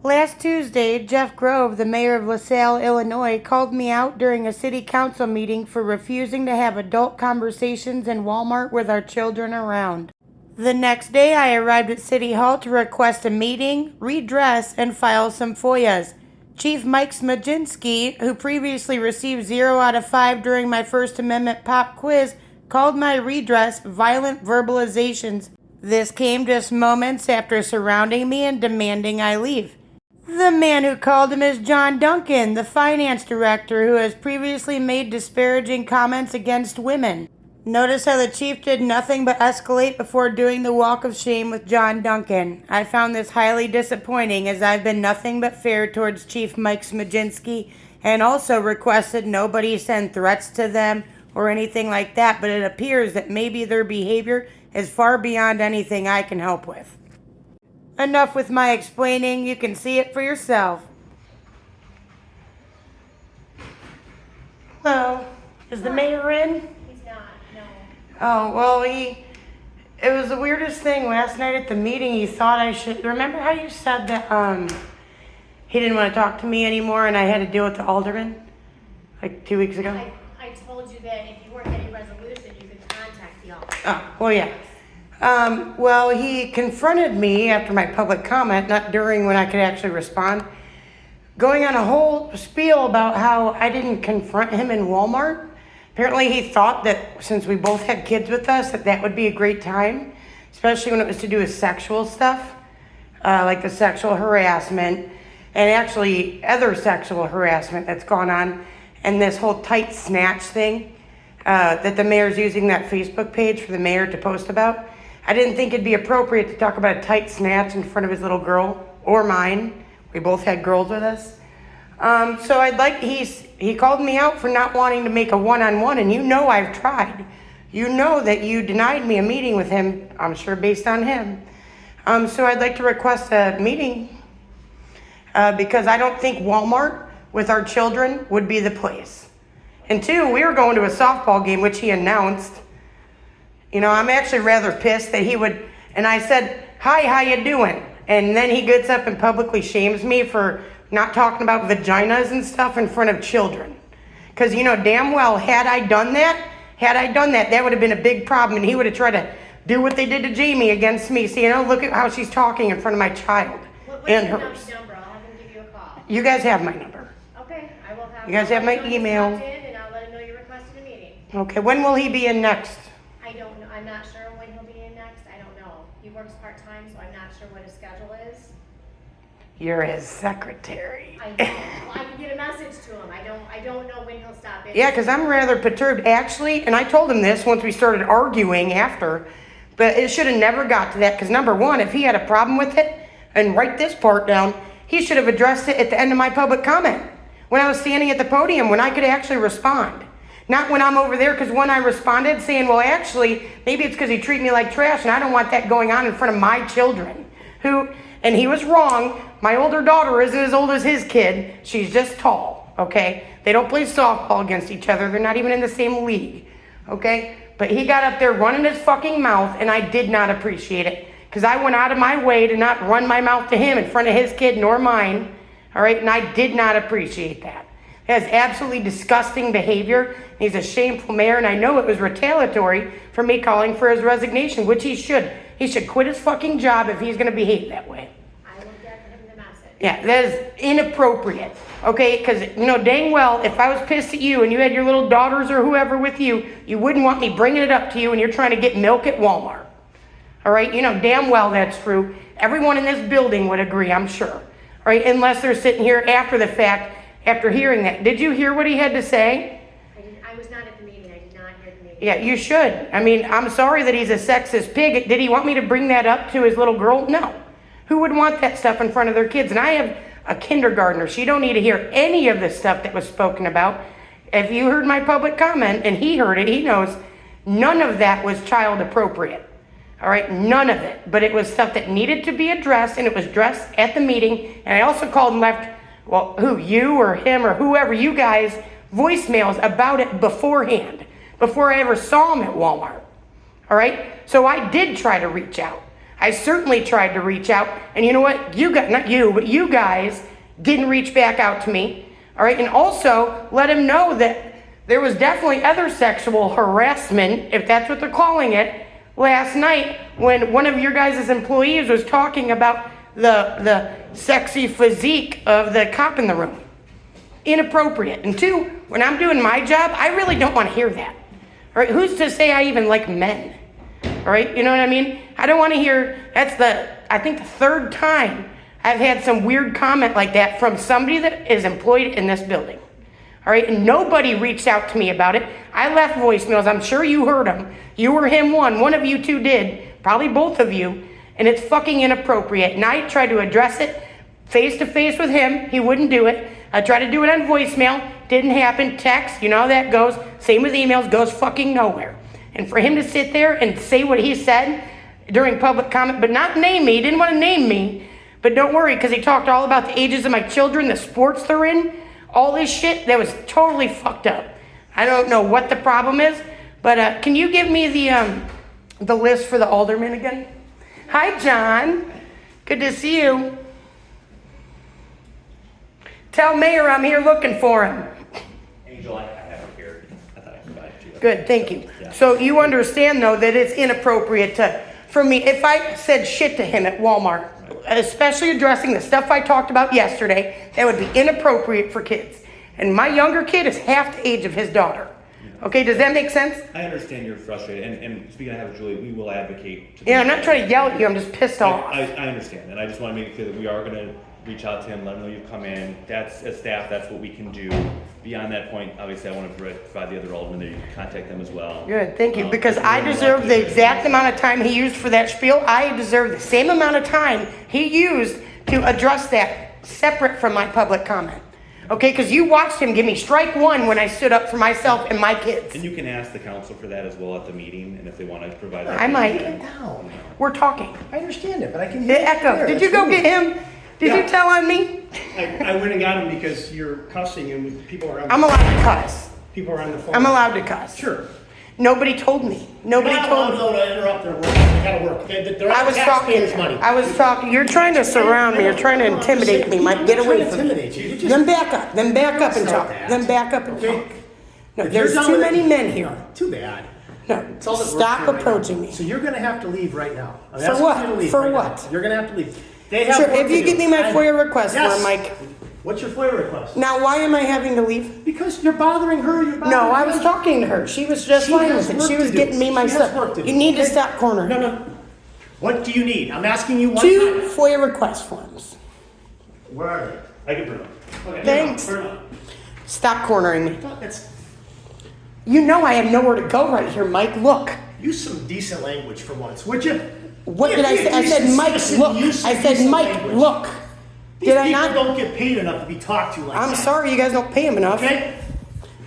Last Tuesday, Jeff Grove, the mayor of LaSalle, Illinois, called me out during a city council meeting for refusing to have adult conversations in Walmart with our children around. The next day, I arrived at City Hall to request a meeting, redress, and file some FOIAs. Chief Mike Smajinsky, who previously received 0 out of 5 during my First Amendment pop quiz, called my redress violent verbalizations. This came just moments after surrounding me and demanding I leave. The man who called him is John Duncan, the finance director, who has previously made disparaging comments against women. Notice how the chief did nothing but escalate before doing the walk of shame with John Duncan. I found this highly disappointing, as I've been nothing but fair towards Chief Mike Smajinsky and also requested nobody send threats to them or anything like that, but it appears that maybe their behavior is far beyond anything I can help with. Enough with my explaining, you can see it for yourself. Hello, is the mayor in? He's not, no. Oh, well, it was the weirdest thing. Last night at the meeting, he thought I should, remember how you said that, he didn't want to talk to me anymore and I had to deal with the alderman? Like 2 weeks ago? I told you that if you weren't getting resolution, you could contact the office. Oh, well, yeah. Well, he confronted me after my public comment, not during when I could actually respond, going on a whole spiel about how I didn't confront him in Walmart. Apparently he thought that since we both had kids with us, that would be a great time, especially when it was to do with sexual stuff, like the sexual harassment and actually other sexual harassment that's gone on, and this whole tight snatch thing that the mayor's using that Facebook page for the mayor to post about. I didn't think it'd be appropriate to talk about a tight snatch in front of his little girl or mine. We both had girls with us. So he called me out for not wanting to make a one-on-one, and you know I've tried. You know that you denied me a meeting with him, I'm sure based on him. So I'd like to request a meeting because I don't think Walmart with our children would be the place. And two, we were going to a softball game, which he announced. You know, I'm actually rather pissed that he would, and I said, hi, how you doing? And then he gets up and publicly shames me for not talking about vaginas and stuff in front of children. Because you know damn well, had I done that, that would have been a big problem, and he would have tried to do what they did to Jamie against me. So, you know, look at how she's talking in front of my child and hers. Number? I'll have him give you a call. You guys have my number. Okay, I will have. You guys have my email. And I'll let him know you requested a meeting. Okay, when will he be in next? I don't know. I'm not sure when he'll be in next. I don't know. He works part-time, so I'm not sure what his schedule is. You're his secretary. I know. Well, I can get a message to him. I don't know when he'll stop in. Yeah, because I'm rather perturbed, actually, and I told him this once we started arguing after, but it should have never got to that, because number one, if he had a problem with it, and write this part down, he should have addressed it at the end of my public comment, when I was standing at the podium, when I could actually respond. Not when I'm over there, because when I responded saying, well, actually, maybe it's because he treated me like trash, and I don't want that going on in front of my children, and he was wrong. My older daughter isn't as old as his kid. She's just tall, okay? They don't play softball against each other. They're not even in the same league, okay? But he got up there running his fucking mouth, and I did not appreciate it, because I went out of my way to not run my mouth to him in front of his kid nor mine, all right? And I did not appreciate that. That is absolutely disgusting behavior. He's a shameful mayor, and I know it was retaliatory for me calling for his resignation, which he should. He should quit his fucking job if he's going to behave that way. I will get him the message. Yeah, that is inappropriate, okay? Because, you know, dang well, if I was pissed at you and you had your little daughters or whoever with you, you wouldn't want me bringing it up to you and you're trying to get milk at Walmart, all right? You know damn well that's true. Everyone in this building would agree, I'm sure, all right? Unless they're sitting here after the fact, after hearing that. Did you hear what he had to say? I was not at the meeting. I did not hear the meeting. Yeah, you should. I mean, I'm sorry that he's a sexist pig. Did he want me to bring that up to his little girl? No. Who would want that stuff in front of their kids? And I have a kindergartner. She don't need to hear any of the stuff that was spoken about. If you heard my public comment, and he heard it, he knows none of that was child appropriate. All right, none of it. But it was stuff that needed to be addressed, and it was addressed at the meeting. And I also called and left, well, you or him or whoever, you guys, voicemails about it beforehand, before I ever saw him at Walmart. All right? So I did try to reach out. I certainly tried to reach out, and you know what? Not you, but you guys didn't reach back out to me. All right, and also let him know that there was definitely other sexual harassment, if that's what they're calling it, last night when one of your guys' employees was talking about the sexy physique of the cop in the room. Inappropriate. And two, when I'm doing my job, I really don't want to hear that. All right, who's to say I even like men? All right, you know what I mean? I don't want to hear, I think the third time I've had some weird comment like that from somebody that is employed in this building. All right, and nobody reached out to me about it. I left voicemails. I'm sure you heard them. You or him one of you two did, probably both of you, and it's fucking inappropriate. And I tried to address it face to face with him. He wouldn't do it. I tried to do it on voicemail. Didn't happen. Text, you know how that goes. Same with emails, goes fucking nowhere. And for him to sit there and say what he said during public comment, but not name me, he didn't want to name me, but don't worry, because he talked all about the ages of my children, the sports they're in, all this shit, that was totally fucked up. I don't know what the problem is, but can you give me the list for the aldermen again? Hi, John. Good to see you. Tell Mayor I'm here looking for him. Angel, I have it here. I thought I provided you. Good, thank you. Yeah. So you understand, though, that it's inappropriate for me, if I said shit to him at Walmart, especially addressing the stuff I talked about yesterday, that would be inappropriate for kids. And my younger kid is half the age of his daughter. Okay, does that make sense? I understand you're frustrated, and speaking of Julie, we will advocate. Yeah, I'm not trying to yell at you, I'm just pissed off. I understand, and I just want to make it clear that we are going to reach out to him, let him know you've come in. That's, as staff, that's what we can do. Beyond that point, obviously, I want to provide the other aldermen that you can contact them as well. Good, thank you, because I deserve the exact amount of time he used for that spiel. I deserve the same amount of time he used to address that, separate from my public comment. Okay, because you watched him give me strike one when I stood up for myself and my kids. And you can ask the council for that as well at the meeting, and if they want to provide that. I might. Get down. We're talking. I understand it, but I can hear It echoes. Did you go get him? Did you tell on me? I went and got him because you're cussing and people are on. I'm allowed to cuss. People are on the phone. I'm allowed to cuss. Sure. Nobody told me. Nobody You're not told me. allowed to interrupt their work. They gotta work. They're I on was taxpayers' talking. money. I was talking. You're trying to surround me. You're trying to intimidate me, Mike. Get away from me. Then back up. Then back up and talk. Then back up and talk. No, If you're there's done too with many it- men here. Too bad. No, It's all that works stop here right approaching now. me. So you're gonna have to leave right now. I'm For asking what? you to leave For right what? now. You're gonna have to leave. They have Sure, work if to you do. give me my FOIA request for him, Mike. What's your FOIA request? Now, why am I having to leave? Because you're bothering her. You're bothering No, I was him. talking to her. She was just She fine has with it. work She to was do. getting me my She has stuff. work to You do. need to Okay? stop cornering. No. What do you need? I'm asking you one Two time. FOIA request forms. Where are they? I can prove it. Okay, Thanks. Turn on. Stop cornering me. That's You know I have nowhere to go right here, Mike. Look. use some decent language for once, would you? What did I say? I said, Mike, look. I said, Mike, look. These Did I people not? don't get paid enough to be talked to like that. I'm sorry you guys don't pay him enough. Okay?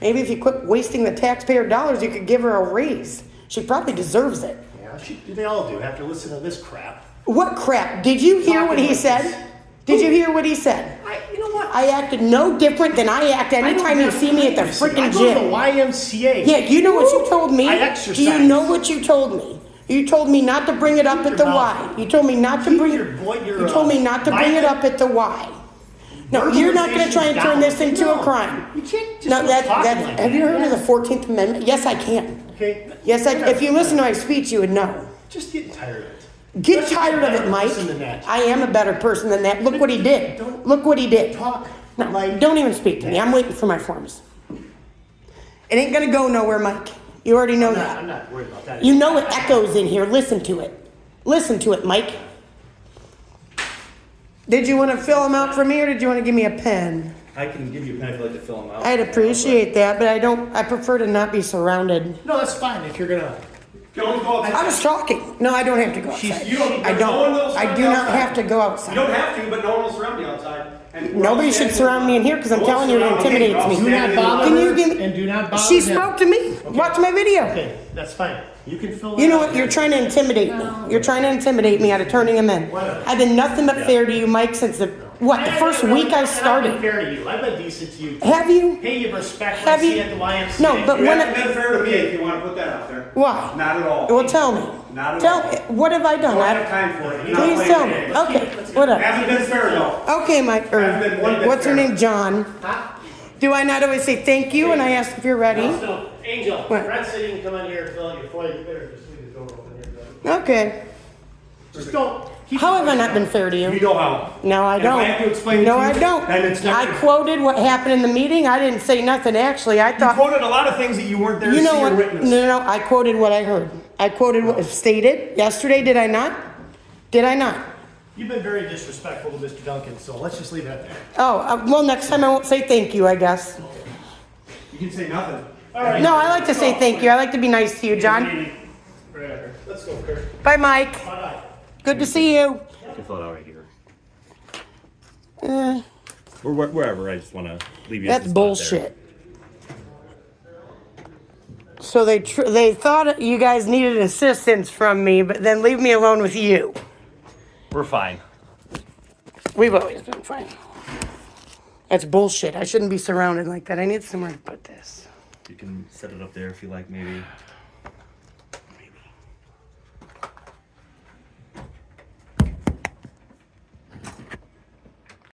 Maybe if you quit wasting the taxpayer dollars, you could give her a raise. She probably deserves it. Yeah, they all do after listening to this crap. What crap? Did you hear what he Talking like said? this. Did you hear what he said? You know what? I acted no different than I act anytime you see me at the freaking I go to the gym. YMCA. Yeah, you know what you told me? I exercise. Do you know what you told me? You told me not to bring it up at the Y. You told me not to Keep bring your boy- your, You told me not to bring it up at the Y. No, you're not going to try and turn this into a crime. You can't just No, go that's, talking like have you that. heard of the 14th Amendment? Yes, I can. Okay. Yes, if you listen to my speech, you would know. Just getting tired of it. Get Let's tired of get a it, better Mike. person than that. I am a better person than that. Look what he did. Don't Look what he did. Talk No, like don't even speak to me. I'm waiting for my forms. It ain't gonna go nowhere, Mike. You already know that. I'm not worried about that. You know it echoes in here. Listen to it. Listen to it, Mike. Did you want to fill them out for me, or did you want to give me a pen? I can give you a pen if you'd like to fill them out. I'd appreciate that, but I prefer to not be surrounded. No, that's fine if you're gonna. Don't go outside. I was talking. No, I don't have to go outside. You don't. I no one will don't. I surround do you not outside. have to go You outside. don't have to, but no one will surround you outside. And we're all Nobody should standing- surround me in here because I'm We'll telling you it surround- okay, intimidates we're all me. Do not standing in bother Can line. you her give me? and do not bother She him. spoke to me. Watch my video. Okay, that's fine. You can fill that You know out. what? You're trying to intimidate me. You're trying to intimidate me out of turning him in. Whatever. I've been nothing but fair to you, Mike, since the first week I I've been started. fair to you. I've been decent to you. Have you? Pay you respect Have like you? see at the YMCA. No, but You when haven't been fair to me if you want to put that out there. why? Not at all. Well, tell me. Not at Tell all. me, what have I done? Don't have I- time for it. You're not Please playing tell me. games. Okay, whatever. Hasn't been fair though. Okay, Mike, or Hasn't been one bit what's her fair. name, John? Do I not always say thank you when I ask if you're ready? No, Angel, What? Brett said you can come in here and fill out your FOIA, you better just leave the door open here, bud. Okay. Just don't. keep How it have I not been fair to You you? know how. No, I And if don't. I have to explain it No, to I you, don't. then it's not I your- quoted what happened in the meeting. I didn't say nothing, actually. I You thought, quoted a lot of things that you weren't there to you see know or what? witness. No, I quoted what I heard. I quoted what was stated yesterday, did I not? Did I not? You've been very disrespectful to Mr. Duncan, so let's just leave it at that. Oh, well, next time I won't say thank you, I guess. You can say nothing. All right. No, I like to say thank you. I like to be nice to you, John. Let's go, Kurt. Bye, Mike. Bye-bye. Good to see you. You can fill it out right here. Eh, Or wherever, I just wanna leave you. that's some spot there. bullshit. So they thought you guys needed assistance from me, but then leave me alone with you. We're fine. We've always been fine. That's bullshit. I shouldn't be surrounded like that. I need somewhere to put this. You can set it up there if you like, maybe.